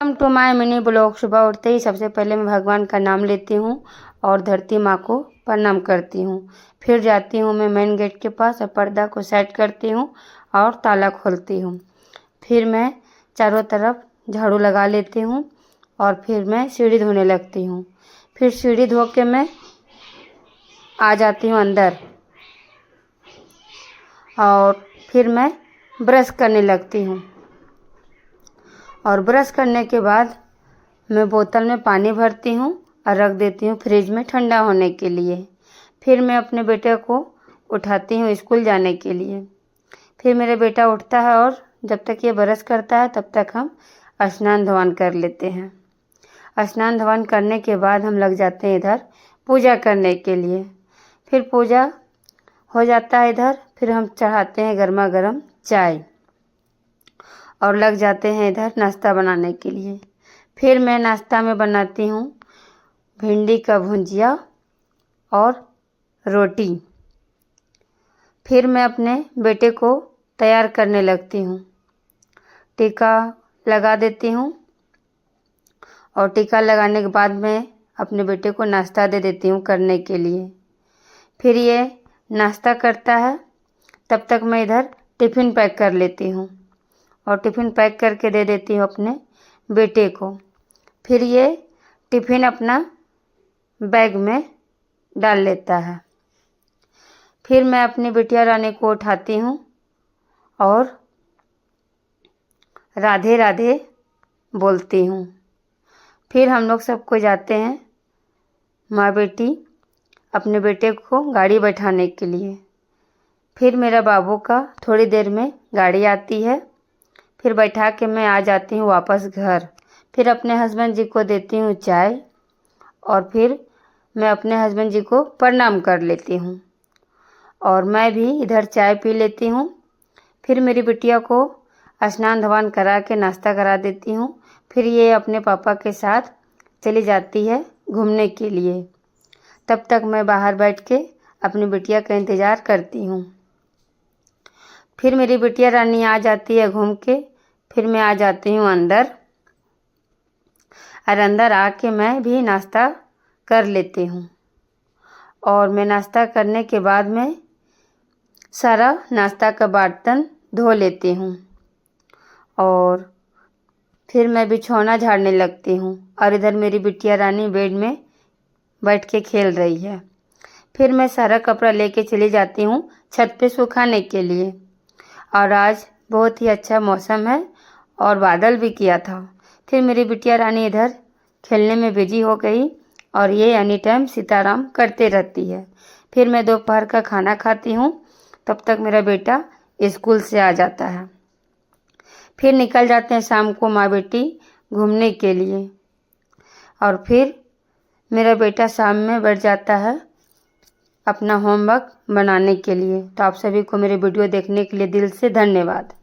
Welcome to my mini blog. सुबह उठते ही सबसे पहले मैं भगवान का नाम लेती हूँ और धरती माँ को प्रणाम करती हूँ। फिर जाती हूँ मैं मेन गेट के पास और पर्दा को सेट करती हूँ और ताला खोलती हूँ। फिर मैं चारों तरफ झाड़ू लगा लेती हूँ और फिर मैं सीढ़ी धोने लगती हूँ। फिर सीढ़ी धो के मैं आ जाती हूँ अंदर और फिर मैं ब्रश करने लगती हूँ। और ब्रश करने के बाद मैं बोतल में पानी भरती हूँ और रख देती हूँ फ्रिज में ठंडा होने के लिए। फिर मैं अपने बेटे को उठाती हूँ स्कूल जाने के लिए। फिर मेरा बेटा उठता है और जब तक ये ब्रश करता है तब तक हम स्नान ध्यान कर लेते हैं। स्नान ध्यान करने के बाद हम लग जाते हैं इधर पूजा करने के लिए। फिर पूजा हो जाता है इधर, फिर हम चढ़ाते हैं गर्मा गर्म चाय और लग जाते हैं इधर नाश्ता बनाने के लिए। फिर मैं नाश्ता में बनाती हूँ भिंडी का भुजिया और रोटी। फिर मैं अपने बेटे को तैयार करने लगती हूँ, टीका लगा देती हूँ और टीका लगाने के बाद मैं अपने बेटे को नाश्ता दे देती हूँ करने के लिए। फिर ये नाश्ता करता है, तब तक मैं इधर टिफ़िन पैक कर लेती हूँ और टिफ़िन पैक करके दे देती हूँ अपने बेटे को। फिर ये टिफ़िन अपना बैग में डाल लेता है। फिर मैं अपनी बिटिया रानी को उठाती हूँ और राधे राधे बोलती हूँ। फिर हम लोग सबको जाते हैं माँ बेटी अपने बेटे को गाड़ी बैठाने के लिए। फिर मेरा बाबू का थोड़ी देर में गाड़ी आती है, फिर बैठा के मैं आ जाती हूँ वापस घर। फिर अपने हस्बैंड जी को देती हूँ चाय और फिर मैं अपने हस्बैंड जी को प्रणाम कर लेती हूँ और मैं भी इधर चाय पी लेती हूँ। फिर मेरी बिटिया को स्नान ध्यान करा के नाश्ता करा देती हूँ। फिर ये अपने पापा के साथ चली जाती है घूमने के लिए। तब तक मैं बाहर बैठ के अपनी बिटिया का इंतज़ार करती हूँ। फिर मेरी बिटिया रानी आ जाती है घूम के। फिर मैं आ जाती हूँ अंदर और अंदर आके मैं भी नाश्ता कर लेती हूँ और मैं नाश्ता करने के बाद में सारा नाश्ता का बर्तन धो लेती हूँ और फिर मैं बिछौना झाड़ने लगती हूँ और इधर मेरी बिटिया रानी बेड में बैठ के खेल रही है। फिर मैं सारा कपड़ा लेके चली जाती हूँ छत पे सुखाने के लिए। और आज बहुत ही अच्छा मौसम है और बादल भी किया था। फिर मेरी बिटिया रानी इधर खेलने में बिजी हो गई और ये एनी टाइम सीताराम करते रहती है। फिर मैं दोपहर का खाना खाती हूँ, तब तक मेरा बेटा स्कूल से आ जाता है। फिर निकल जाते हैं शाम को माँ बेटी घूमने के लिए और फिर मेरा बेटा शाम में बैठ जाता है अपना होमवर्क बनाने के लिए। तो आप सभी को मेरे वीडियो देखने के लिए दिल से धन्यवाद।